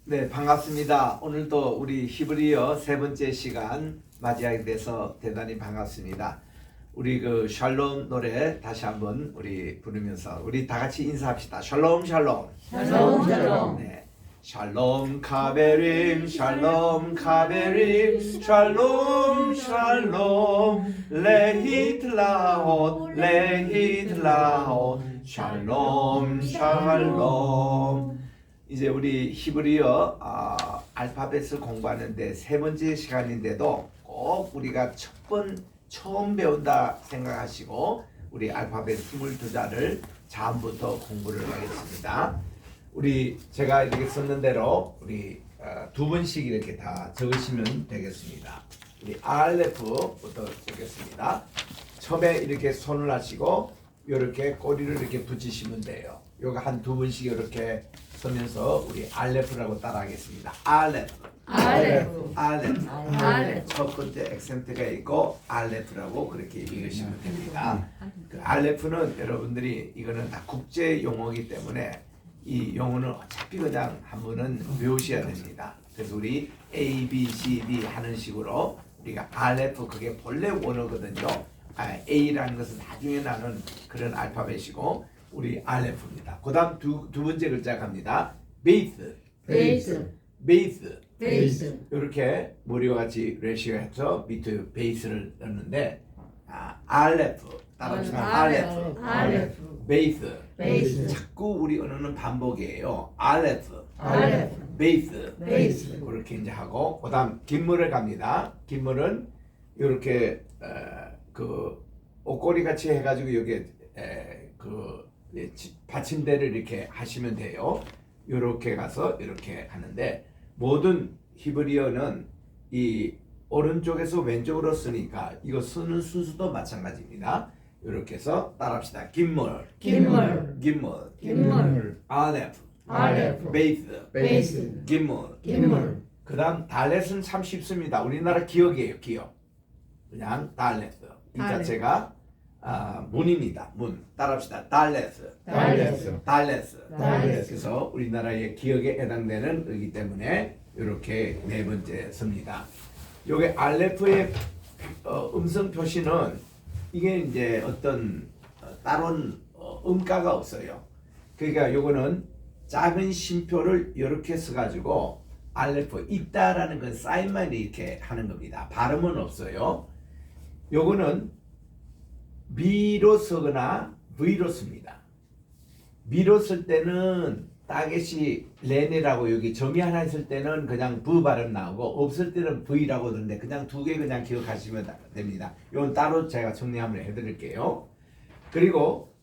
네, 반갑습니다. 오늘도 우리 히브리어 세 번째 시간 맞이하게 돼서 대단히 반갑습니다. 우리 그 샬롬 노래 다시 한번 우리 부르면서 우리 다 같이 인사합시다. 샬롬 샬롬. 샬롬 샬롬. 네. 샬롬 카베림 샬롬 카베림 샬롬 샬롬 레히틀라옷 레히틀라옷 샬롬 샬롬. 이제 우리 히브리어 알파벳을 공부하는데 세 번째 시간인데도 꼭 우리가 처음 배운다 생각하시고 우리 알파벳 22자를 다음부터 공부를 하겠습니다. 우리 제가 이렇게 썼는 대로 우리 두 번씩 이렇게 다 적으시면 되겠습니다. 우리 알레프부터 적겠습니다. 처음에 이렇게 손을 하시고 이렇게 꼬리를 이렇게 붙이시면 돼요. 요거 한 두 번씩 이렇게 쓰면서 우리 알레프라고 따라하겠습니다. 알레프, 알레프, 알레프. 알레프. 첫 번째 액센트가 있고 알레프라고 그렇게 읽으시면 됩니다. 그 알레프는 여러분들이 이거는 다 국제 용어이기 때문에 이 용어는 어차피 그냥 한 번은 외우셔야 됩니다. 그래서 우리 A, B, C, D 하는 식으로 우리가 알레프 그게 본래 원어거든요. A라는 것은 나중에 나는 그런 알파벳이고 우리 알레프입니다. 그 다음 두 번째 글자 갑니다. 베이스, 베이스, 베이스. 베이스. 이렇게 머리와 같이 레시가 해서 밑에 베이스를 넣는데 알레프 따라하시면 알레프, 알레프, 베이스. 베이스. 자꾸 우리 언어는 반복이에요. 알레프, 알레프, 베이스. 베이스. 그렇게 이제 하고 그다음 긴물을 갑니다. 긴물은 이렇게 그 옷걸이 같이 해가지고 여기 그 받침대를 이렇게 하시면 돼요. 이렇게 가서 이렇게 하는데 모든 히브리어는 이 오른쪽에서 왼쪽으로 쓰니까 이거 쓰는 순서도 마찬가지입니다. 이렇게 해서 따라합시다. 긴물, 긴물, 긴물, 긴물, 알레프, 알레프, 베이스, 베이스, 긴물. 긴물. 그 다음 달렛은 참 쉽습니다. 우리나라 기억이에요. 기억. 그냥 달렛. 이 달렛. 자체가 문입니다. 문. 따라합시다. 달렛. 달렛. 달렛. 달렛. 그래서 우리나라의 기억에 해당되는 의기 때문에 이렇게 네 번째 씁니다. 요게 알레프의 음성 표시는 이게 이제 어떤 다른 음가가 없어요. 그러니까 요거는 작은 쉼표를 이렇게 써가지고 알레프 있다라는 건 사인만 이렇게 하는 겁니다. 발음은 없어요. 요거는 미로 쓰거나 V로 씁니다. 미로 쓸 때는 따겟이 렌이라고 여기 점이 하나 있을 때는 그냥 V 발음 나오고 없을 때는 V라고 그러는데 그냥 두 개 그냥 기억하시면 됩니다. 이건 따로 제가 정리 한번 해드릴게요. 그리고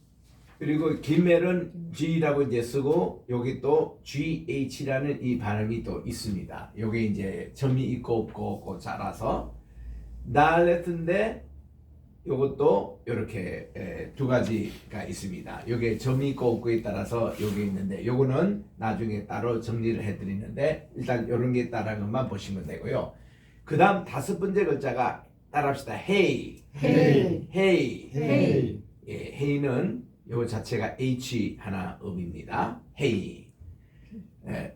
기멜은 G라고 이제 쓰고 여기 또 GH라는 이 발음이 또 있습니다. 여기 이제 점이 있고 없고 자라서 날렛인데 요것도 이렇게 두 가지가 있습니다. 요게 점이 있고 없고에 따라서 요게 있는데 요거는 나중에 따로 정리를 해드리는데 일단 요런 게 따라한 것만 보시면 되고요. 그 다음 다섯 번째 글자가 따라합시다. 헤이, 헤이, 헤이, 헤이. 예, 헤이는 요 자체가 H 하나 음입니다. 헤이.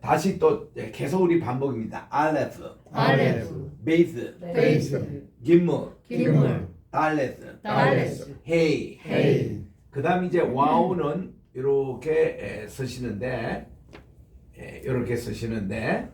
다시 또 계속 우리 반복입니다. 알레프, 알레프, 베이스, 베이스, 긴물, 긴물, 달렛, 달렛, 헤이. 헤이. 그 다음 이제 와우는 이렇게 쓰시는데 이렇게 쓰시는데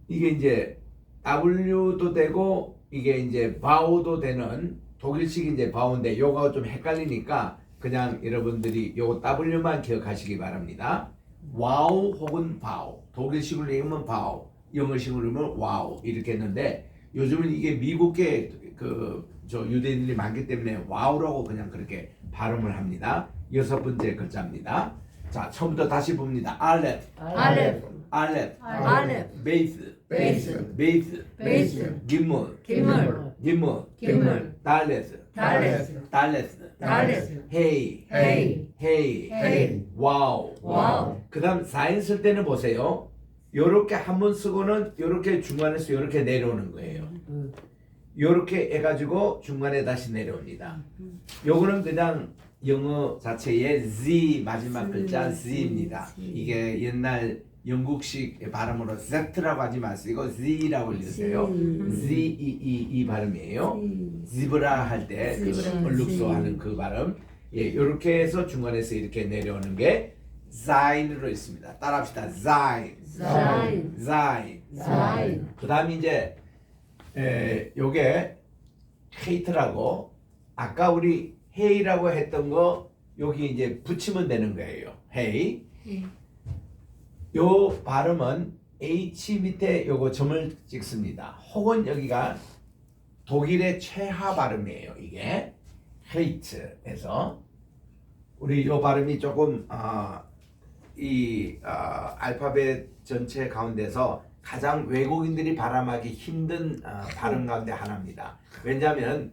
이게 이제 W도 되고 이게 이제 바우도 되는 독일식 이제 바우인데 요거 좀 헷갈리니까 그냥 여러분들이 요 W만 기억하시기 바랍니다. 와우 혹은 바우. 독일식으로 읽으면 바우, 영어식으로 읽으면 와우 이렇게 했는데 요즘은 이게 미국계 저 유대인들이 많기 때문에 와우라고 그냥 그렇게 발음을 합니다. 여섯 번째 글자입니다. 자, 처음부터 다시 봅니다. 알레프, 알레프, 알레프, 알레프, 베이스, 베이스, 베이스, 베이스, 긴물, 긴물, 긴물, 긴물, 달렛, 달렛, 달렛, 달렛, 헤이, 헤이, 헤이, 헤이. 와우. 와우. 그 다음 사인 쓸 때는 보세요. 요렇게 한 번 쓰고는 요렇게 중간에서 요렇게 내려오는 거예요. 요렇게 해가지고 중간에 다시 내려옵니다. 요거는 그냥 영어 자체의 Z 마지막 글자 Z입니다. 이게 옛날 영국식 발음으로 Z라고 하지 마시고 Z라고 읽으세요. Z 이 발음이에요. 지브라 할 때 얼룩소 하는 그 발음. 예, 이렇게 해서 중간에서 이렇게 내려오는 게 Zine으로 있습니다. 따라합시다. Zine. Zine. Zine. Zine. 그다음 이제 요게 hate라고 아까 우리 hey라고 했던 거 여기 이제 붙이면 되는 거예요. hey. 요 발음은 H 밑에 요거 점을 찍습니다. 혹은 여기가 독일의 최하 발음이에요. 이게 hate에서 우리 요 발음이 조금 알파벳 전체 가운데서 가장 외국인들이 발음하기 힘든 발음 가운데 하나입니다. 왜냐하면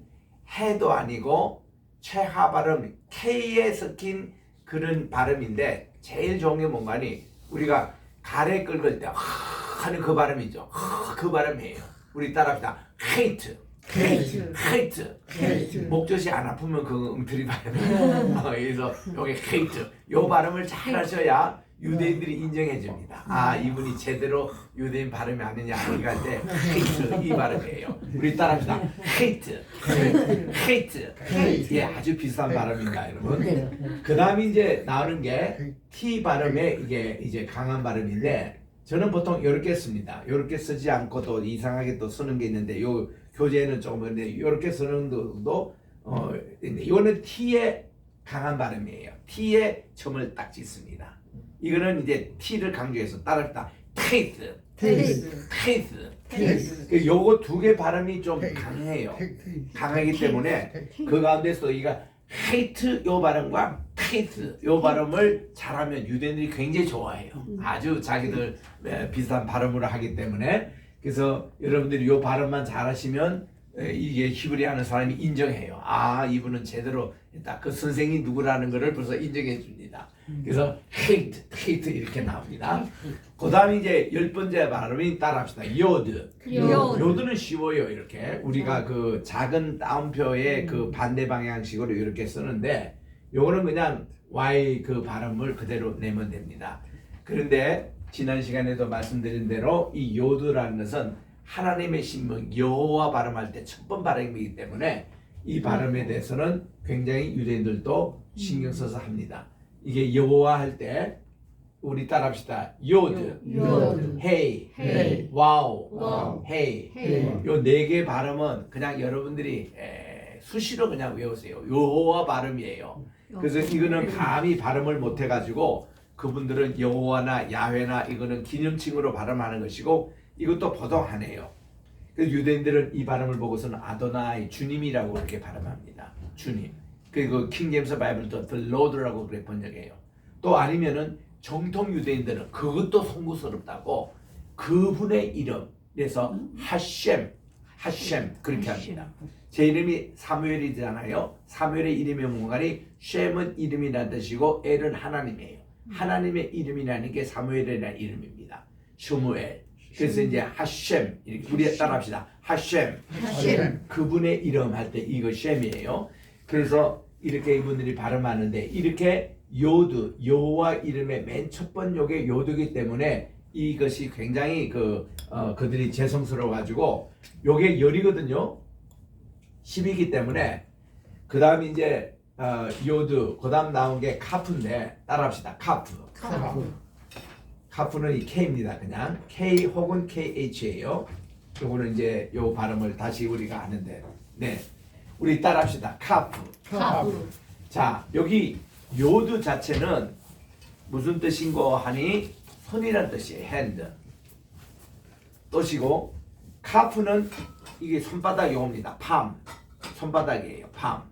해도 아니고 최하 발음 K에 섞인 그런 발음인데 제일 좋은 게 뭔가니 우리가 가래 긁을 때 하는 그 발음이죠. 그 발음이에요. 우리 따라합시다. hate. hate. 목젖이 안 아프면 그 엉터리 발음이에요. 그래서 여기 hate. 요 발음을 잘 하셔야 유대인들이 인정해 줍니다. 아, 이분이 제대로 유대인 발음이 아니냐 할 때 hate 이 발음이에요. 우리 따라합시다. hate. 예, 아주 비슷한 발음입니다, 여러분. 그 다음에 이제 나오는 게 T 발음에 이게 이제 강한 발음인데 저는 보통 이렇게 씁니다. 이렇게 쓰지 않고 또 이상하게 또 쓰는 게 있는데 요 교재는 조금 근데 이렇게 쓰는 것도 이거는 T의 강한 발음이에요. T의 점을 딱 찍습니다. 이거는 이제 T를 강조해서 따라합시다. taste. 요거 두 개 발음이 좀 강해요. 강하기 때문에 그 가운데서 여기가 hate 요 발음과 taste 요 발음을 잘하면 유대인들이 굉장히 좋아해요. 아주 자기들 비슷한 발음으로 하기 때문에 그래서 여러분들이 요 발음만 잘하시면 이게 히브리 하는 사람이 인정해요. 아, 이분은 제대로 딱 그 선생이 누구라는 거를 벌써 인정해 줍니다. 그래서 hate 이렇게 나옵니다. 그 다음에 이제 10번째 발음이 따라합시다. 요드는 쉬워요. 이렇게 우리가 그 작은 따옴표의 그 반대 방향식으로 이렇게 쓰는데 요거는 그냥 Y 그 발음을 그대로 내면 됩니다. 그런데 지난 시간에도 말씀드린 대로 이 요드라는 것은 하나님의 신명 여호와 발음할 때 첫 번 발음이기 때문에 이 발음에 대해서는 굉장히 유대인들도 신경 써서 합니다. 이게 여호와 할 때 우리 따라합시다. 요드, 헤이, 와우, 헤이. 요 네 개 발음은 그냥 여러분들이 수시로 그냥 외우세요. 여호와 발음이에요. 그래서 이거는 감히 발음을 못 해가지고 그분들은 여호와나 야훼나 이거는 기념칭으로 발음하는 것이고 이것도 보통하네요. 그래서 유대인들은 이 발음을 보고서는 아도나이 주님이라고 그렇게 발음합니다. 주님. 그리고 킹제임스 바이블도 The Lord라고 그렇게 번역해요. 또 아니면은 정통 유대인들은 그것도 송구스럽다고 그분의 이름 그래서 하셴 그렇게 합니다. 제 이름이 사무엘이잖아요. 사무엘의 이름의 뭔가니 셴은 이름이라는 뜻이고 엘은 하나님이에요. 하나님의 이름이라는 게 사무엘이라는 이름입니다. 슈무엘. 그래서 이제 하셴 이렇게 우리 따라합시다. 하셴. 그분의 이름 할 때 이거 셴이에요. 그래서 이렇게 이분들이 발음하는데 이렇게 요드 여호와 이름의 맨 첫 번 요게 요드이기 때문에 이것이 굉장히 그들이 재성스러워 가지고 요게 열이거든요. 10이기 때문에 그 다음 이제 요드 그 다음 나온 게 카프인데 따라합시다. 카프는 이 K입니다. 그냥 K 혹은 KH예요. 요거는 이제 요 발음을 다시 우리가 하는데 네 우리 따라합시다. 카프. 자 여기 요드 자체는 무슨 뜻인고 하니 손이란 뜻이에요. 핸드 뜻이고 카프는 이게 손바닥 용어입니다. 팜 손바닥이에요. 팜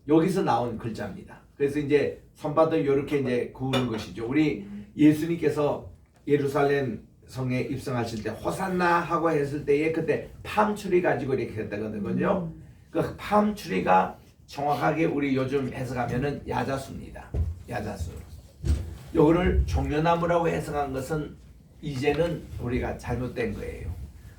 여기서 나온 글자입니다. 그래서 이제 손바닥 이렇게 이제 구우는 것이죠. 우리 예수님께서 예루살렘 성에 입성하실 때 호산나 하고 했을 때에 그때 팜추리 가지고 이렇게 했다거든요. 그 팜추리가 정확하게 우리 요즘 해석하면은 야자수입니다. 야자수. 요거를 종려나무라고 해석한 것은 이제는 우리가 잘못된 거예요.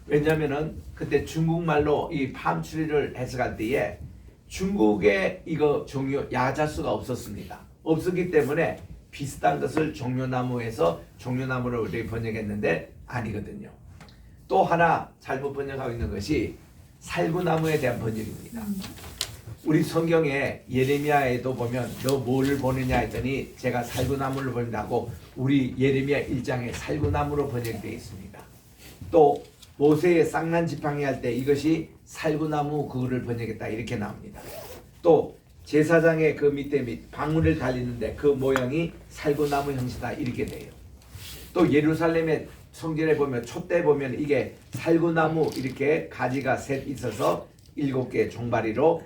왜냐면은 그때 중국말로 이 팜추리를 해석할 때에 중국에 이거 종려 야자수가 없었습니다. 없었기 때문에 비슷한 것을 종려나무에서 종려나무로 우리가 번역했는데 아니거든요. 또 하나 잘못 번역하고 있는 것이 살구나무에 대한 번역입니다. 우리 성경에 예레미야에도 보면 너 뭐를 보느냐 했더니 제가 살구나무를 본다고 우리 예레미야 1장에 살구나무로 번역되어 있습니다. 또 모세의 쌍난 지팡이 할 때 이것이 살구나무 그거를 번역했다 이렇게 나옵니다. 또 제사장의 그 밑에 방울을 달리는데 그 모양이 살구나무 형식이다 이렇게 돼요. 또 예루살렘의 성전에 보면 촛대 보면 이게 살구나무 이렇게 가지가 셋 있어서 7개 종바리로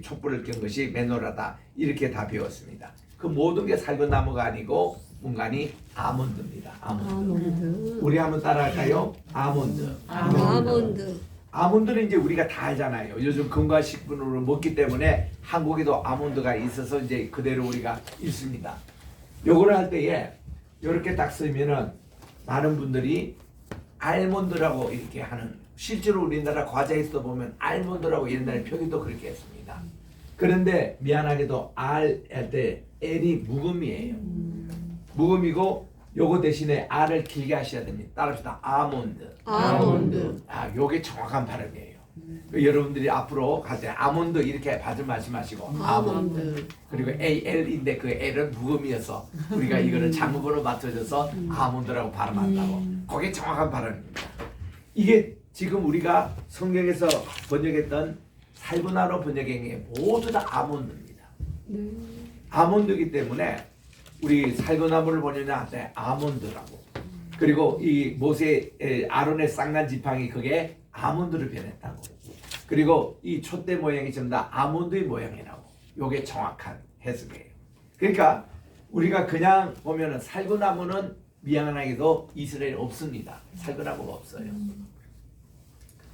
촛불을 켠 것이 메노라다 이렇게 다 배웠습니다. 그 모든 게 살구나무가 아니고 문간이 아몬드입니다. 아몬드. 우리 한번 따라할까요? 아몬드. 아몬드. 아몬드는 이제 우리가 다 알잖아요. 요즘 건강식품으로 먹기 때문에 한국에도 아몬드가 있어서 이제 그대로 우리가 읽습니다. 요거를 할 때에 이렇게 딱 쓰면은 많은 분들이 알몬드라고 이렇게 하는, 실제로 우리나라 과자에서 보면 알몬드라고 옛날에 표기도 그렇게 했습니다. 그런데 미안하게도 R 할 때 L이 묵음이에요. 묵음이고 요거 대신에 R을 길게 하셔야 됩니다. 따라합시다. 아몬드. 아몬드. 아, 요게 정확한 발음이에요. 여러분들이 앞으로 갈 때 아몬드 이렇게 발음 말씀하시고 아몬드. 그리고 AL인데 그 L은 묵음이어서 우리가 이거를 잘못으로 맞춰줘서 아몬드라고 발음한다고. 그게 정확한 발음입니다. 이게 지금 우리가 성경에서 번역했던 살구나무 번역한 게 모두 다 아몬드입니다. 아몬드이기 때문에 우리 살구나무를 보느냐 할 때 아몬드라고. 그리고 이 모세 아론의 쌍난 지팡이 그게 아몬드를 변했다고. 그리고 이 촛대 모양이 전부 다 아몬드의 모양이라고. 요게 정확한 해석이에요. 그러니까 우리가 그냥 보면은 살구나무는 미안하게도 이스라엘에 없습니다. 살구나무가 없어요.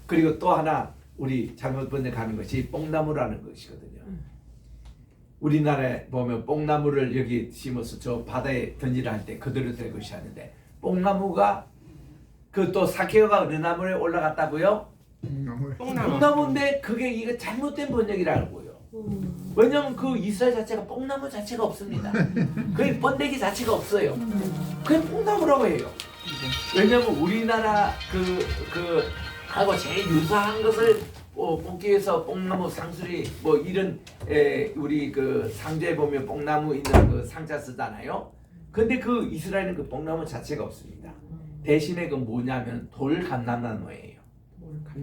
그리고 또 하나 우리 잘못 번역하는 것이 뽕나무라는 것이거든요. 우리나라에 보면 뽕나무를 여기 심어서 저 바다에 던지라 할 때 그대로 될 것이 하는데 뽕나무가 그 또 사케오가 어느 나무에 올라갔다고요? 뽕나무인데 그게 이거 잘못된 번역이라고요. 왜냐면 그 이스라엘 자체가 뽕나무 자체가 없습니다. 그 번데기 자체가 없어요. 그냥 뽕나무라고 해요. 왜냐면 우리나라 하고 제일 유사한 것을 뽑기 위해서 뽕나무 상수리 뭐 이런 우리 그 상자에 보면 뽕나무 있는 그 상자 쓰잖아요. 근데 그 이스라엘은 그 뽕나무 자체가 없습니다. 대신에 그 뭐냐면 돌감람나무예요.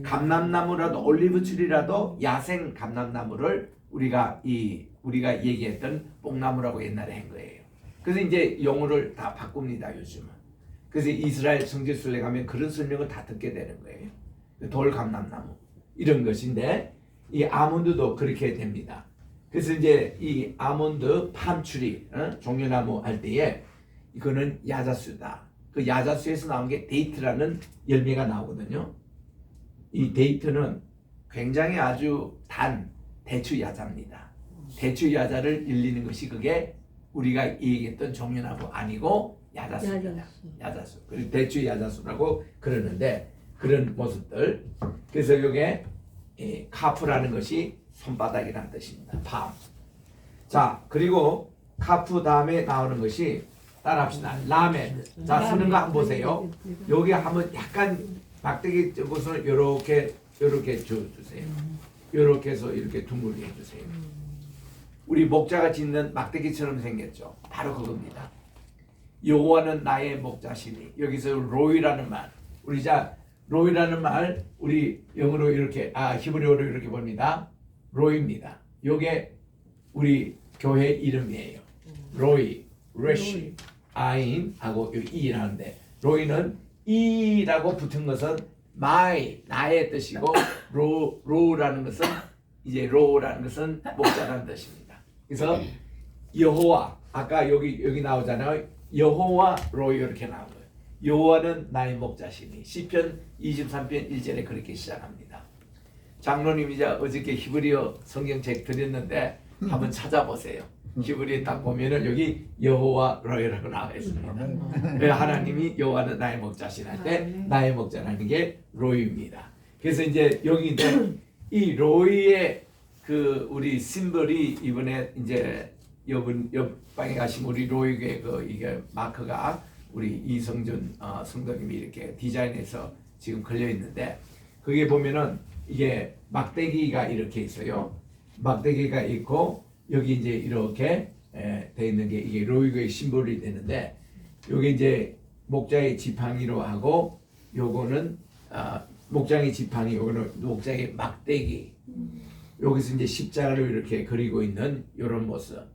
감람나무라도 올리브출이라도 야생 감람나무를 우리가 얘기했던 뽕나무라고 옛날에 한 거예요. 그래서 이제 용어를 다 바꿉니다 요즘은. 그래서 이스라엘 성지순례 가면 그런 설명을 다 듣게 되는 거예요. 돌감람나무 이런 것인데 이 아몬드도 그렇게 됩니다. 그래서 이제 이 아몬드 팜추리 종려나무 할 때에 이거는 야자수다. 그 야자수에서 나온 게 데이트라는 열매가 나오거든요. 이 데이트는 굉장히 아주 단 대추 야자입니다. 대추 야자를 일리는 것이 그게 우리가 얘기했던 종려나무 아니고 야자수입니다. 야자수. 그리고 대추 야자수라고 그러는데 그런 모습들. 그래서 이게 카프라는 것이 손바닥이라는 뜻입니다. 팜. 자, 그리고 카프 다음에 나오는 것이 따라합시다. 라멘. 자, 쓰는 거 한번 보세요. 여기 한번 약간 막대기 곳을 요렇게 주세요. 요렇게 해서 이렇게 둥글게 해주세요. 우리 목자가 짓는 막대기처럼 생겼죠. 바로 그겁니다. 여호와는 나의 목자시니. 여기서 로이라는 말. 로이라는 말 우리 영어로 이렇게 히브리어로 이렇게 봅니다. 로이입니다. 요게 우리 교회 이름이에요. 로이, 레시, 아인 하고 이라는데 로이는 이라고 붙은 것은 my 나의 뜻이고 로라는 것은 로라는 것은 목자라는 뜻입니다. 그래서 여호와 아까 여기 나오잖아요. 여호와 로이 이렇게 나온 거예요. 여호와는 나의 목자시니 시편 23편 1절에 그렇게 시작합니다. 장로님이자 어저께 히브리어 성경책 드렸는데 한번 찾아보세요. 히브리에 딱 보면은 여기 여호와 로이라고 나와 있습니다. 하나님이 여호와는 나의 목자신 할 때 나의 목자라는 게 로이입니다. 그래서 이제 여기인데 이 로이의 그 우리 심벌이 이번에 이제 옆방에 가신 우리 로이교회 이게 마크가 우리 이성준 성도님이 이렇게 디자인해서 지금 걸려 있는데 거기에 보면은 이게 막대기가 이렇게 있어요. 막대기가 있고 여기 이제 이렇게 돼 있는 게 이게 로이교의 심볼이 되는데 여기 이제 목자의 지팡이로 하고 요거는 목장의 지팡이, 요거는 목장의 막대기. 여기서 이제 십자가를 이렇게 그리고 있는 이런 모습.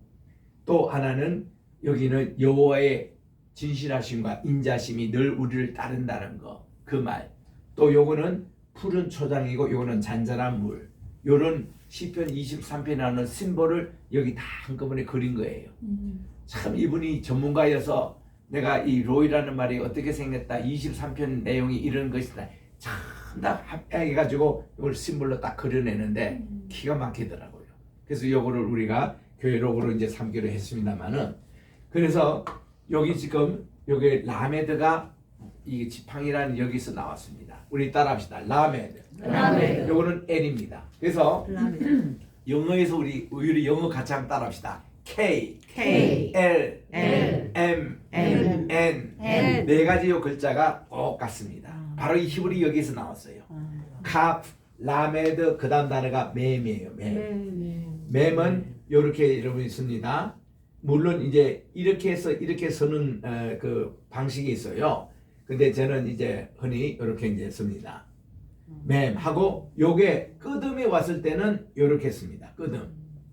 또 하나는 여기는 여호와의 진실하심과 인자심이 늘 우리를 따른다는 거. 그 말. 또 요거는 푸른 초장이고 요거는 잔잔한 물. 요런 시편 23편에 나오는 심볼을 여기 다 한꺼번에 그린 거예요. 참 이분이 전문가여서 내가 이 로이라는 말이 어떻게 생겼다 23편 내용이 이런 것이다 참 다 합해가지고 이걸 심볼로 딱 그려내는데 기가 막히더라고요. 그래서 요거를 우리가 교회 로고로 이제 삼기로 했습니다만은 그래서 여기 지금 여기 라메드가 이 지팡이라는 여기서 나왔습니다. 우리 따라합시다. 라메드. 라메드. 요거는 L입니다. 그래서 영어에서 우리 영어 같이 한번 따라합시다. K, K, L, L, M, M, N N. 네 가지 요 글자가 똑같습니다. 바로 이 히브리 여기서 나왔어요. 카프, 라메드 그 다음 단어가 맴이에요. 맴은 이렇게 여러분이 씁니다. 물론 이제 이렇게 해서 이렇게 쓰는 그 방식이 있어요. 근데 저는 이제 흔히 이렇게 이제 씁니다. 맴하고 요게 끄듬이 왔을 때는 이렇게 씁니다.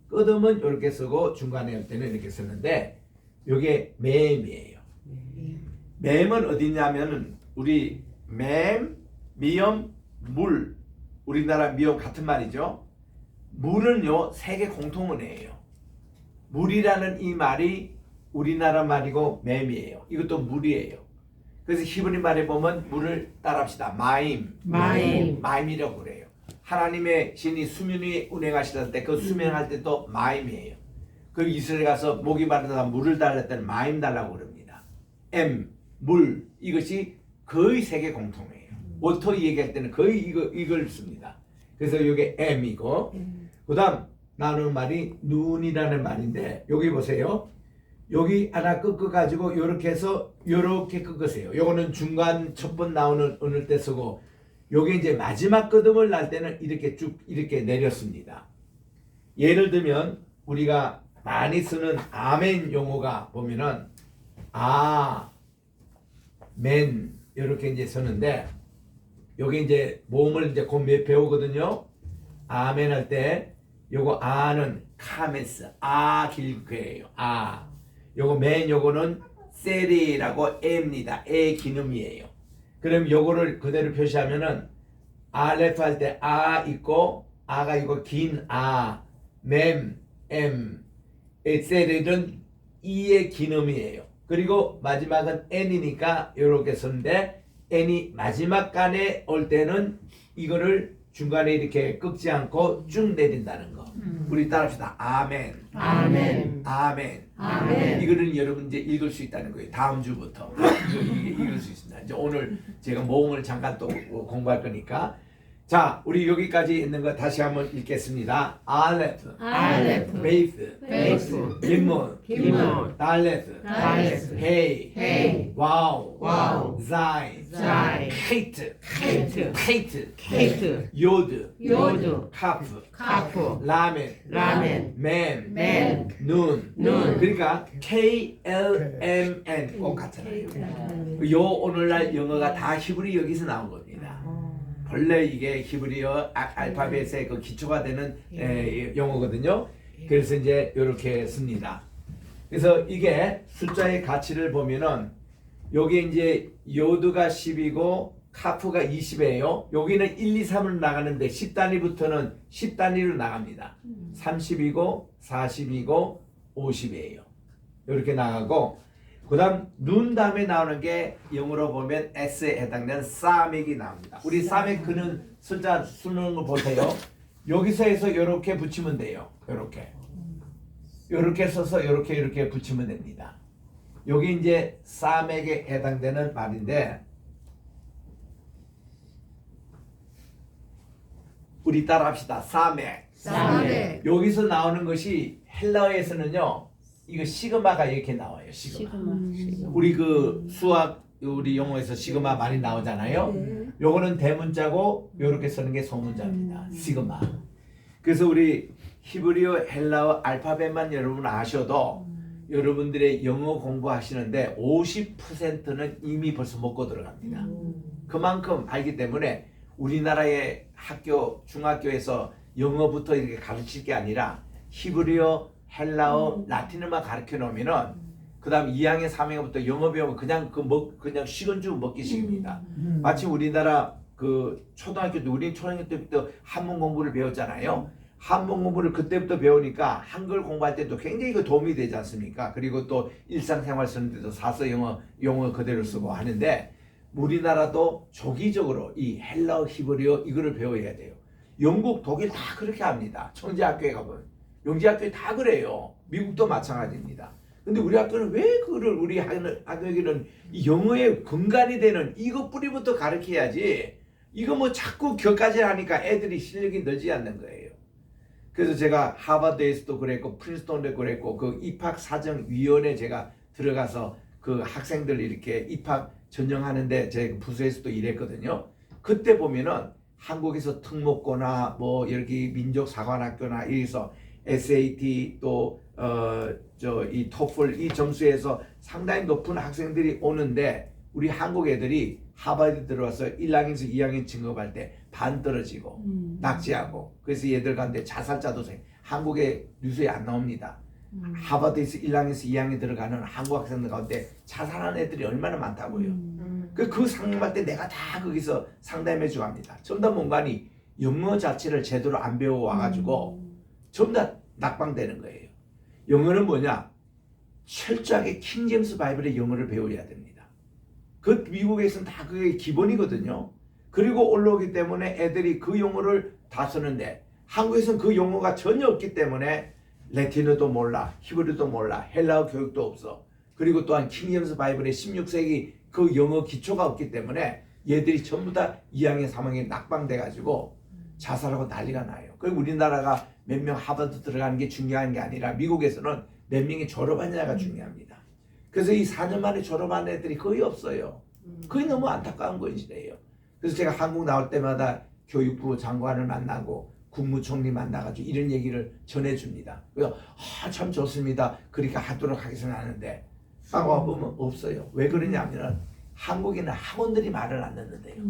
끄듬은 이렇게 쓰고 중간에 할 때는 이렇게 쓰는데 요게 맴이에요. 맴은 어디냐면은 우리 맴, 미염, 물 우리나라 미염 같은 말이죠. 물은요 세계 공통어예요. 물이라는 이 말이 우리나라 말이고 맴이에요. 이것도 물이에요. 그래서 히브리 말에 보면 물을 따라합시다. 마임이라고 그래요. 하나님의 신이 수면 위에 운행하시던 때 그 수면할 때도 마임이에요. 그 이스라엘 가서 목이 마르다가 물을 달랄 때는 마임 달라고 그럽니다. 물 이것이 거의 세계 공통이에요. 워터 얘기할 때는 거의 이걸 씁니다. 그래서 이게 M이고 그 다음 나누는 말이 눈이라는 말인데 여기 보세요. 여기 하나 꺾어가지고 이렇게 해서 이렇게 꺾으세요. 요거는 중간 첫 번 나오는 은을 때 쓰고 요게 이제 마지막 끄듬을 날 때는 이렇게 쭉 이렇게 내렸습니다. 예를 들면 우리가 많이 쓰는 아멘 용어가 보면은 아멘 이렇게 이제 쓰는데 여기 이제 모음을 이제 곧 배우거든요. 아멘 할 때 요거 아는 카메스 길게예요. 요거 맨 요거는 세리라고 에입니다. 에 기능이에요. 그럼 요거를 그대로 표시하면은 알레프 할 때 있고 아가 이거 긴 맴, 세리는 이의 기능이에요. 그리고 마지막은 n이니까 요렇게 쓰는데 n이 마지막 간에 올 때는 이거를 중간에 이렇게 꺾지 않고 쭉 내린다는 거. 우리 따라합시다. 아멘. 이거는 여러분 이제 읽을 수 있다는 거예요. 다음 주부터 읽을 수 있습니다. 이제 오늘 제가 모음을 잠깐 또 공부할 거니까. 자, 우리 여기까지 있는 거 다시 한번 읽겠습니다. 알레프, 베이스, 김문, 달레스, 헤이, 와우, 자이, 케이트, 요드, 카프, 라멘, 맨, 눈. 그러니까 KLMN 꼭 같잖아요. 요 오늘날 영어가 다 히브리 여기서 나온 겁니다. 원래 이게 히브리어 알파벳의 그 기초가 되는 영어거든요. 그래서 이제 이렇게 씁니다. 그래서 이게 숫자의 가치를 보면은 여기 이제 요드가 10이고 카프가 20이에요. 여기는 1, 2, 3으로 나가는데 10단위부터는 10단위로 나갑니다. 30이고 40이고 50이에요. 이렇게 나가고 그 다음 눈 다음에 나오는 게 영어로 보면 S에 해당되는 사맥이 나옵니다. 우리 사맥 그는 숫자 쓰는 거 보세요. 여기서 해서 이렇게 붙이면 돼요. 이렇게 써서 이렇게 붙이면 됩니다. 여기 이제 사맥에 해당되는 말인데 우리 따라 합시다. 사맥. 여기서 나오는 것이 헬라어에서는요 이거 시그마가 이렇게 나와요. 시그마. 시그마. 우리 그 수학 우리 영어에서 시그마 많이 나오잖아요. 네. 요거는 대문자고 요렇게 쓰는 게 소문자입니다. 시그마. 그래서 우리 히브리어 헬라어 알파벳만 여러분 아셔도 여러분들의 영어 공부하시는데 50%는 이미 벌써 먹고 들어갑니다. 그만큼 알기 때문에 우리나라의 학교, 중학교에서 영어부터 이렇게 가르칠 게 아니라 히브리어, 헬라어, 라틴어만 가르쳐 놓으면은 그다음 2학년, 3학년부터 영어 배우면 그냥 그냥 식은죽 먹기식입니다. 마치 우리나라 그 초등학교 때 우리 초등학교 때부터 한문 공부를 배웠잖아요. 한문 공부를 그때부터 배우니까 한글 공부할 때도 굉장히 그 도움이 되지 않습니까? 그리고 또 일상생활 쓰는데도 사서 영어 그대로 쓰고 하는데 우리나라도 조기적으로 이 헬라어, 히브리어 이거를 배워야 돼요. 영국, 독일 다 그렇게 합니다. 청지학교에 가보면 영지학교에 다 그래요. 미국도 마찬가지입니다. 근데 우리 학교는 왜 그걸 우리 학교에는 영어의 근간이 되는 이거 뿌리부터 가르쳐야지 이거 뭐 자꾸 격까지 하니까 애들이 실력이 늘지 않는 거예요. 그래서 제가 하버드에서도 그랬고 프린스턴도 그랬고 그 입학사정위원회 제가 들어가서 그 학생들 이렇게 입학 전형하는데 제 부서에서도 일했거든요. 그때 보면은 한국에서 특목고나 뭐 여기 민족사관학교나 여기서 SAT 또 이 토플 이 점수에서 상당히 높은 학생들이 오는데 우리 한국 애들이 하버드 들어와서 1학년에서 2학년 진급할 때 반 떨어지고 낙제하고 그래서 얘들 가운데 자살자도 한국의 뉴스에 안 나옵니다. 하버드에서 1학년에서 2학년 들어가는 한국 학생들 가운데 자살하는 애들이 얼마나 많다고요. 그 상담할 때 내가 다 거기서 상담해 주고 합니다. 전부 다 뭔가니 영어 자체를 제대로 안 배워 와가지고 전부 다 낙방되는 거예요. 영어는 뭐냐? 철저하게 킹제임스 바이블의 영어를 배워야 됩니다. 그 미국에서는 다 그게 기본이거든요. 그리고 올라오기 때문에 애들이 그 용어를 다 쓰는데 한국에서는 그 용어가 전혀 없기 때문에 라틴어도 몰라, 히브리어도 몰라, 헬라어 교육도 없어. 그리고 또한 킹제임스 바이블의 16세기 그 영어 기초가 없기 때문에 얘들이 전부 다 2학년, 3학년 낙방돼가지고 자살하고 난리가 나요. 그리고 우리나라가 몇 명 하버드 들어가는 게 중요한 게 아니라 미국에서는 몇 명이 졸업하느냐가 중요합니다. 그래서 이 4년 만에 졸업한 애들이 거의 없어요. 그게 너무 안타까운 것이래요. 그래서 제가 한국 나올 때마다 교육부 장관을 만나고 국무총리 만나가지고 이런 얘기를 전해줍니다. 그래서 참 좋습니다. 그렇게 하도록 하겠습니다 하는데 와 보면 없어요. 왜 그러냐면 한국에는 학원들이 말을 안 듣는데요.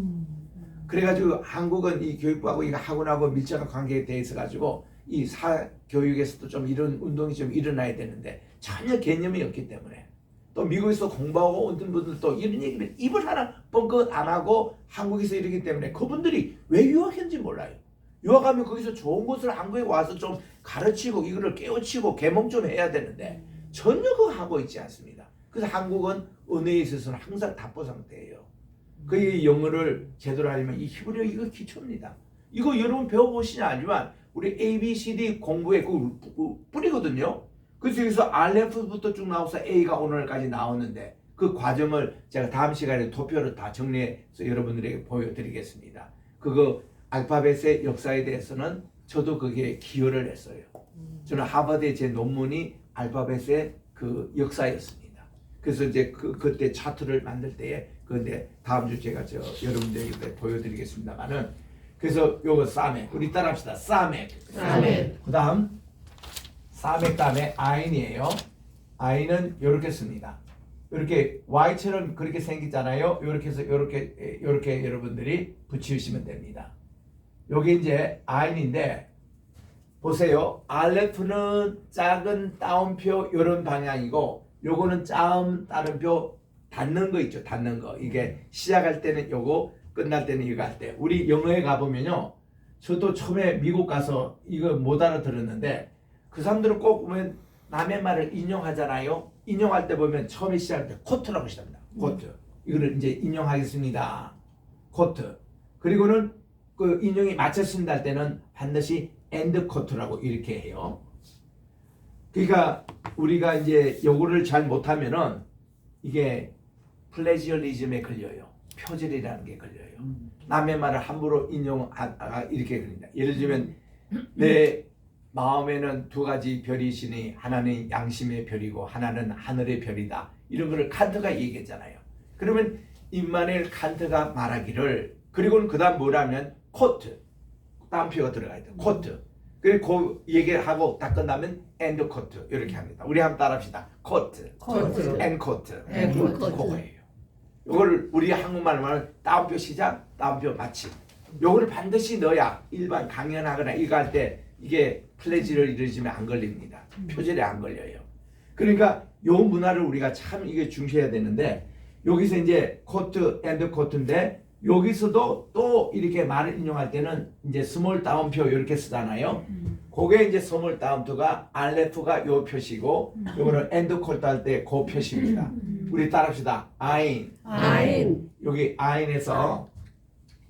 그래가지고 한국은 이 교육부하고 이 학원하고 밀접한 관계에 대해서 가지고 이 사교육에서도 좀 이런 운동이 좀 일어나야 되는데 전혀 개념이 없기 때문에 또 미국에서 공부하고 온 분들도 이런 얘기를 입을 하나 뻥끗 안 하고 한국에서 이러기 때문에 그분들이 왜 유학했는지 몰라요. 유학하면 거기서 좋은 곳을 한국에 와서 좀 가르치고 이거를 깨우치고 개몽 좀 해야 되는데 전혀 그거 하고 있지 않습니다. 그래서 한국은 은혜에 있어서는 항상 답보 상태예요. 그 영어를 제대로 하려면 이 히브리어 이거 기초입니다. 이거 여러분 배워보시냐 아니면 우리 ABCD 공부의 그 뿌리거든요. 그래서 여기서 알레프부터 쭉 나와서 A가 오늘까지 나오는데 그 과정을 제가 다음 시간에 도표로 다 정리해서 여러분들에게 보여드리겠습니다. 그거 알파벳의 역사에 대해서는 저도 그게 기여를 했어요. 저는 하버드의 제 논문이 알파벳의 그 역사였습니다. 그래서 이제 그때 차트를 만들 때에 그런데 다음 주 제가 여러분들에게 보여드리겠습니다만은 그래서 요거 사맥 우리 따라합시다. 사맥. 그다음 사맥 다음에 아인이에요. 아인은 이렇게 씁니다. 이렇게 Y처럼 그렇게 생기잖아요. 이렇게 해서 이렇게 여러분들이 붙이시면 됩니다. 요게 이제 아인인데 보세요. 알레프는 작은 따옴표 이런 방향이고 요거는 짜음 따옴표 닫는 거 있죠. 닫는 거. 이게 시작할 때는 요거 끝날 때는 이거 할 때. 우리 영어에 가보면요. 저도 처음에 미국 가서 이거 못 알아들었는데 그 사람들은 꼭 보면 남의 말을 인용하잖아요. 인용할 때 보면 처음에 시작할 때 코트라고 시작합니다. 코트. 이거를 이제 인용하겠습니다. 코트. 그리고는 그 인용이 마쳤습니다 할 때는 반드시 엔드 코트라고 이렇게 해요. 그러니까 우리가 이제 요거를 잘 못하면은 이게 플래지어리즘에 걸려요. 표절이라는 게 걸려요. 남의 말을 함부로 인용 이렇게 걸립니다. 예를 들면 내 마음에는 두 가지 별이 있으니 하나는 양심의 별이고 하나는 하늘의 별이다. 이런 거를 칸트가 얘기했잖아요. 그러면 임마누엘 칸트가 말하기를 그리고는 그 다음 뭐라면 코트 따옴표가 들어가야 돼요. 코트 그리고 그 얘기를 하고 딱 끝나면 엔드 코트 이렇게 합니다. 우리 한번 따라합시다. 코트 코트. 엔 코트 엔 코트. 그거예요. 요거를 우리 한국말로 말하면 따옴표 시작 따옴표 마침 요거를 반드시 넣어야 일반 강연하거나 이거 할 때 이게 플래지를 이루어지면 안 걸립니다. 표절에 안 걸려요. 그러니까 요 문화를 우리가 참 이게 중시해야 되는데 여기서 이제 코트 앤드 코트인데 여기서도 또 이렇게 말을 인용할 때는 이제 스몰 따옴표 이렇게 쓰잖아요. 그게 이제 스몰 따옴표가 알레프가 요 표시고 요거는 앤드 코트 할 때 그 표시입니다. 우리 따라합시다. 아인. 아인. 여기 아인에서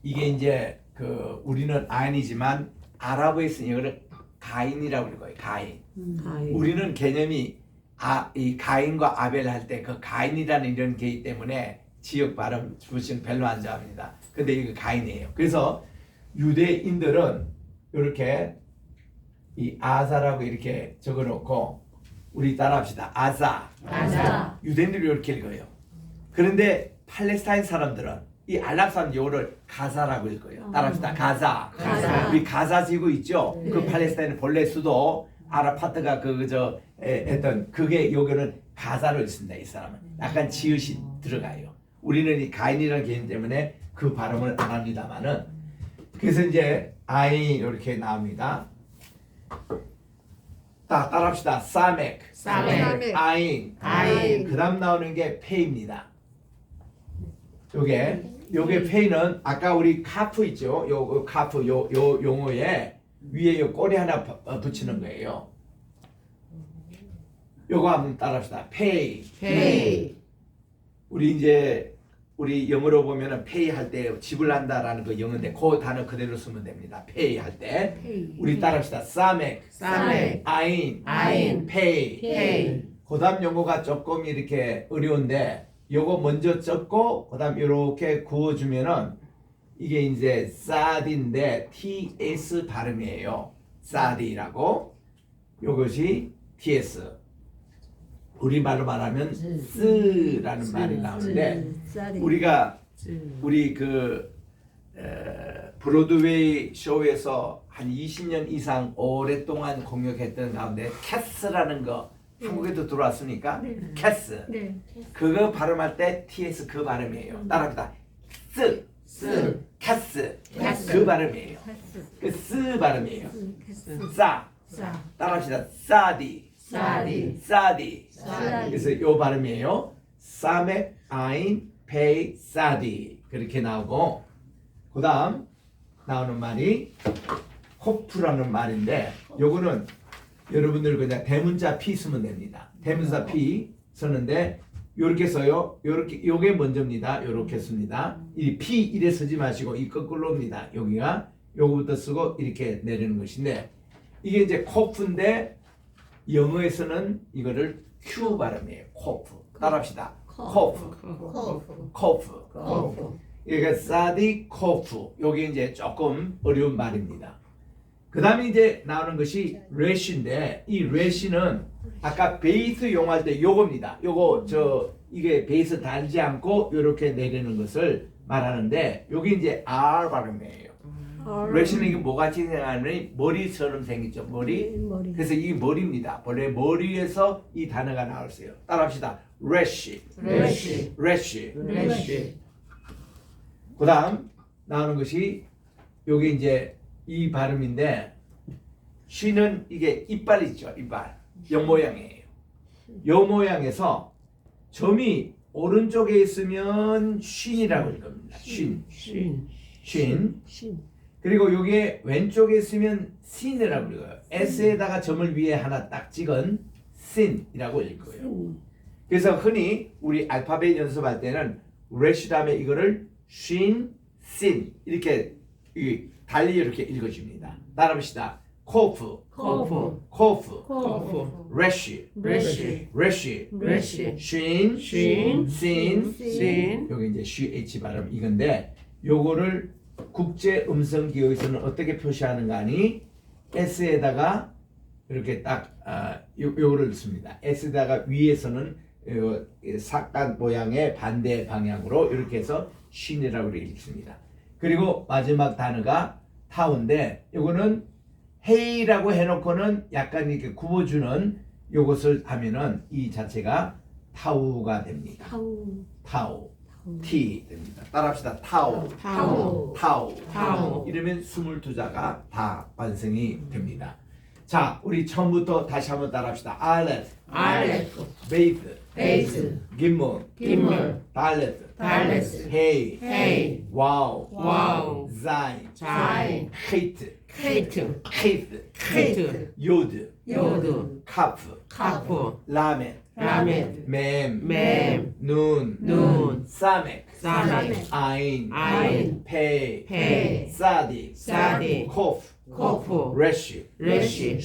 이게 이제 그 우리는 아인이지만 아랍어에 쓰는 이거를 가인이라고 그럴 거예요. 가인. 아인. 우리는 개념이 이 가인과 아벨 할 때 그 가인이라는 이런 게 있기 때문에 지역 발음 주시는 별로 안 좋아합니다. 근데 이거 가인이에요. 그래서 유대인들은 이렇게 이 아사라고 이렇게 적어놓고 우리 따라합시다. 아사. 아사. 유대인들이 이렇게 읽어요. 그런데 팔레스타인 사람들은 이 아랍 사람 요거를 가사라고 읽어요. 따라합시다. 가사. 가사. 우리 가사 지구 있죠? 네. 그 팔레스타인 본래 수도 아라파트가 했던 그게 여기는 가사로 있습니다. 이 사람은 약간 지읒이 들어가요. 우리는 이 가인이라는 개념 때문에 그 발음을 안 합니다만은 그래서 이제 아인 이렇게 나옵니다. 따라합시다. 사멕. 사멕. 아인. 아인. 그다음 나오는 게 페입니다. 요게 페이는 아까 우리 카프 있죠? 요 카프 요 용어에 위에 요 꼬리 하나 붙이는 거예요. 요거 한번 따라합시다. 페이. 페이. 우리 영어로 보면은 페이 할 때 지불한다라는 그 영어인데 그 단어 그대로 쓰면 됩니다. 페이 할 때. 페이. 우리 따라합시다. 사멕. 사멕. 아인. 아인. 페이. 페이. 그다음 용어가 조금 이렇게 어려운데 요거 먼저 적고 그다음 이렇게 구워주면은 이게 이제 사디인데 TS 발음이에요. 사디라고 요것이 TS 우리말로 말하면 쓰라는 말이 나오는데 우리가 우리 브로드웨이 쇼에서 한 20년 이상 오랫동안 공격했던 가운데 캐스라는 거 한국에도 들어왔으니까 캐스 네. 그거 발음할 때 TS 그 발음이에요. 따라합시다. 쓰 캐스 그 발음이에요. 그 쓰 발음이에요. 싸 따라합시다. 사디 사디 그래서 요 발음이에요. 사메 아인 페이 사디 그렇게 나오고 그 다음 나오는 말이 코프라는 말인데 요거는 여러분들 그냥 대문자 P 쓰면 됩니다. 대문자 P 쓰는데 요렇게 써요. 요게 먼저입니다. 요렇게 씁니다. 이 P 이래 쓰지 마시고 이 거꾸로입니다. 여기가 요거부터 쓰고 이렇게 내리는 것인데 이게 이제 코프인데 영어에서는 이거를 Q 발음이에요. 코프. 따라합시다. 코프. 코프. 이게 사디 코프. 요게 이제 조금 어려운 말입니다. 그 다음에 이제 나오는 것이 레시인데 이 레시는 아까 베이스 용할 때 요겁니다. 요거 이게 베이스 달지 않고 요렇게 내리는 것을 말하는데 요게 이제 R 발음이에요. 레시는 이게 뭐같이 생각하면 머리처럼 생겼죠. 머리. 그래서 이게 머리입니다. 원래 머리에서 이 단어가 나왔어요. 따라합시다. 레시. 그 다음 나오는 것이 요게 이제 이 발음인데 쉬는 이게 이빨 있죠. 이빨. 요 모양이에요. 요 모양에서 점이 오른쪽에 있으면 쉰이라고 할 겁니다. 쉰. 그리고 요게 왼쪽에 있으면 신이라고 읽어요. S에다가 점을 위에 하나 딱 찍은 신이라고 읽어요. 그래서 흔히 우리 알파벳 연습할 때는 레시 다음에 이거를 쉰, 신 이렇게 달리 이렇게 읽어줍니다. 따라합시다. 코프, 레시, 쉰, 신, 여기 이제 CH 발음 이건데 요거를 국제 음성 기호에서는 어떻게 표시하는가 하니 S에다가 이렇게 딱 요거를 씁니다. S에다가 위에서는 사간 모양의 반대 방향으로 이렇게 해서 쉰이라고 읽습니다. 그리고 마지막 단어가 타우인데 이거는 헤이라고 해놓고는 약간 이렇게 굽어주는 요것을 하면은 이 자체가 타우가 됩니다. 타우 T 됩니다. 따라합시다. 타우 이러면 22자가 다 완성이 됩니다. 자, 우리 처음부터 다시 한번 따라합시다. 알레프, 베이스, 김물, 달레스, 헤이, 와우, 자인, 헤이트, 요드, 카프, 라멘, 맴, 눈, 사멕, 아인, 페, 사딕, 코프, 레쉬,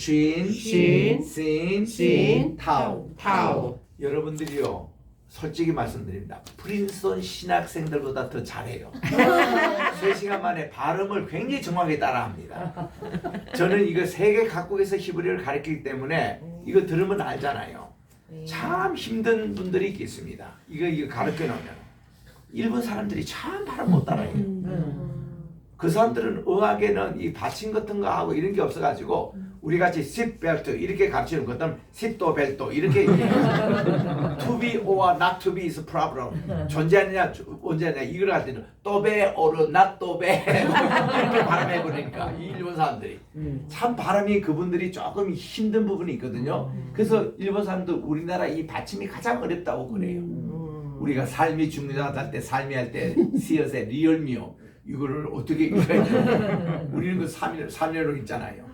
신, 타우. 여러분들이요, 솔직히 말씀드립니다. 프린스턴 신학생들보다 더 잘해요. 3시간 만에 발음을 굉장히 정확하게 따라합니다. 저는 이거 세계 각국에서 히브리어를 가르치기 때문에 이거 들으면 알잖아요. 참 힘든 분들이 있습니다. 이거 가르쳐 놓으면 일본 사람들이 참 발음 못 따라해요. 그 사람들은 의학에는 이 받침 같은 거 하고 이런 게 없어가지고 우리 같이 seatbelt 이렇게 가르치는 것들은 seatbelt 이렇게 얘기해요. to be or not to be is a problem. 존재하느냐 존재하느냐 이걸 할 때는 to be or not to be 이렇게 발음해 버리니까 이 일본 사람들이 참 발음이 그분들이 조금 힘든 부분이 있거든요. 그래서 일본 사람들 우리나라 이 받침이 가장 어렵다고 그래요. 우리가 삶이 중요하다 할 때 삶이 할 때 씨앗의 리얼미요 이거를 어떻게 읽어야 돼? 우리는 그 3일로 있잖아요.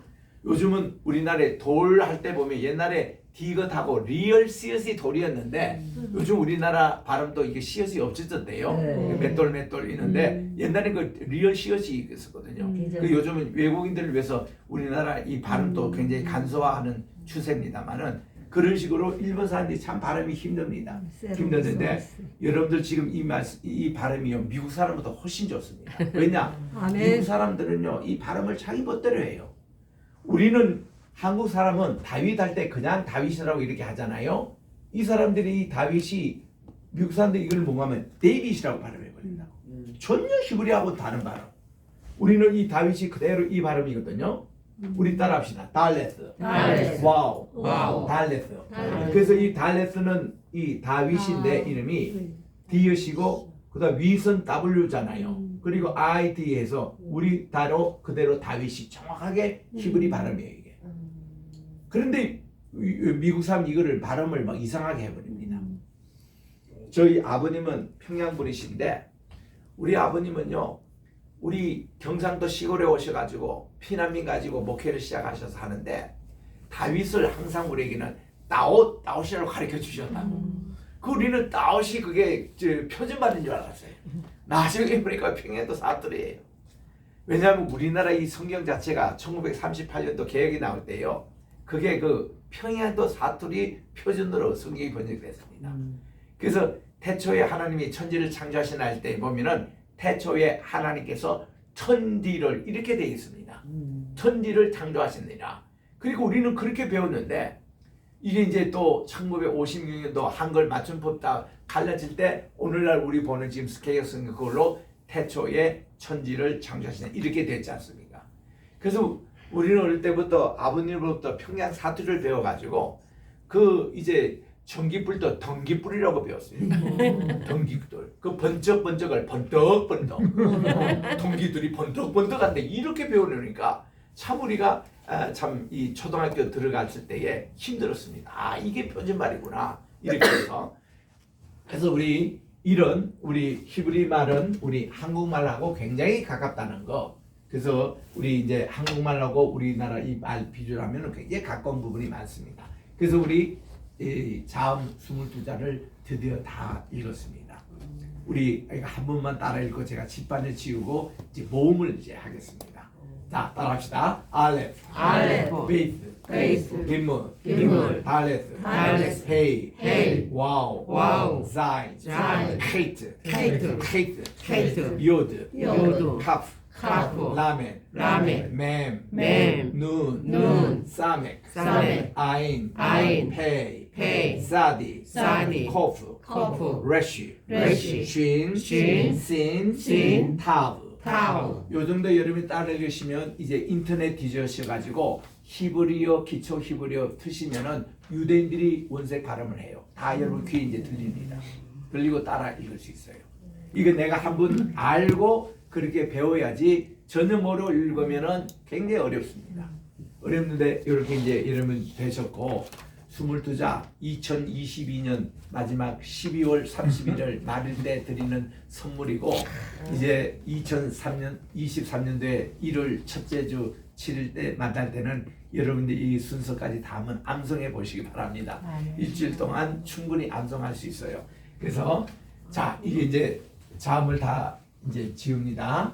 요즘은 우리나라에 돌 할 때 보면 옛날에 디귿하고 리얼 씨앗이 돌이었는데 요즘 우리나라 발음도 이게 씨앗이 없어졌대요. 맷돌 있는데 옛날에 그 리얼 씨앗이 있었거든요. 그 요즘은 외국인들을 위해서 우리나라 이 발음도 굉장히 간소화하는 추세입니다만은 그런 식으로 일본 사람들이 참 발음이 힘듭니다. 힘드는데 여러분들 지금 이 발음이요 미국 사람보다 훨씬 좋습니다. 왜냐? 미국 사람들은요 이 발음을 자기 멋대로 해요. 우리는 한국 사람은 다윗 할 때 그냥 다윗이라고 이렇게 하잖아요. 이 사람들이 이 다윗이 미국 사람들이 이걸 뭔가하면 데이빗이라고 발음해 버린다고. 전혀 히브리하고 다른 발음. 우리는 이 다윗이 그대로 이 발음이거든요. 우리 따라합시다. 달레스. 와우. 달레스. 그래서 이 달레스는 이 다윗인데 이름이 디귿이고 그다음 위선 W잖아요. 그리고 IT에서 우리 다로 그대로 다윗이 정확하게 히브리 발음이에요 이게. 그런데 미국 사람 이거를 발음을 막 이상하게 해버립니다. 저희 아버님은 평양 분이신데 우리 아버님은요. 우리 경상도 시골에 오셔가지고 피난민 가지고 목회를 시작하셔서 하는데 다윗을 항상 우리에게는 다윗이라고 가르쳐 주셨다고. 그 우리는 다윗이 그게 표준말인 줄 알았어요. 나중에 보니까 평양도 사투리예요. 왜냐하면 우리나라 이 성경 자체가 1938년도 개혁이 나올 때요. 그게 그 평양도 사투리 표준으로 성경이 번역됐습니다. 그래서 태초에 하나님이 천지를 창조하신 날 때 보면은 태초에 하나님께서 천지를 이렇게 되어 있습니다. 천지를 창조하시느니라. 그리고 우리는 그렇게 배웠는데 이게 이제 또 1956년도 한글 맞춤법 다 갈라질 때 오늘날 우리 보는 지금 개혁성경 그걸로 태초에 천지를 창조하시는 이렇게 됐지 않습니까? 그래서 우리는 어릴 때부터 아버님으로부터 평양 사투리를 배워가지고 그 이제 전기불도 덩기불이라고 배웠습니다. 덩기불. 그 번쩍번쩍을 번떡번떡. 동기들이 번떡번떡한데 이렇게 배우려니까 참 우리가 참 이 초등학교 들어갔을 때에 힘들었습니다. 아 이게 표준말이구나 이렇게 해서 그래서 우리 히브리 말은 우리 한국말하고 굉장히 가깝다는 거. 그래서 우리 이제 한국말하고 우리나라 이 말 비교하면 굉장히 가까운 부분이 많습니다. 그래서 우리 자음 22자를 드디어 다 읽었습니다. 우리 한 번만 따라 읽고 제가 집반을 지우고 이제 모음을 이제 하겠습니다. 자, 자, 따라합시다. 알레프, 알레프, 베이스, 베이스, 깃문, 깃문, 달레스, 달레스, 헤이, 헤이, 와우, 와우, 자인, 자인, 케이트, 케이트, 케이트, 케이트, 요드, 요드, 카프, 카프, 라멘, 라멘, 맴, 맴, 눈, 눈, 사멕, 사멕, 아인, 아인, 페이, 페이, 사디, 사디, 코프, 코프, 레쉬, 레쉬, 쉰, 쉰, 신, 신, 타브. 타우. 요 정도 여러분이 따라주시면 이제 인터넷 뒤져셔가지고 히브리어, 기초 히브리어 트시면은 유대인들이 원색 발음을 해요. 다 여러분 귀에 이제 들립니다. 들리고 따라 읽을 수 있어요. 이거 내가 한번 알고 그렇게 배워야지 전혀 모르고 읽으면은 굉장히 어렵습니다. 어렵는데 이렇게 이제 여러분 되셨고 22자 2022년 마지막 12월 31일 말일 때 드리는 선물이고 이제 2023년도에 1월 첫째 주 7일 때 만날 때는 여러분들이 이 순서까지 다 한번 암송해 보시기 바랍니다. 일주일 동안 충분히 암송할 수 있어요. 그래서 자 이게 이제 잠을 다 이제 지웁니다.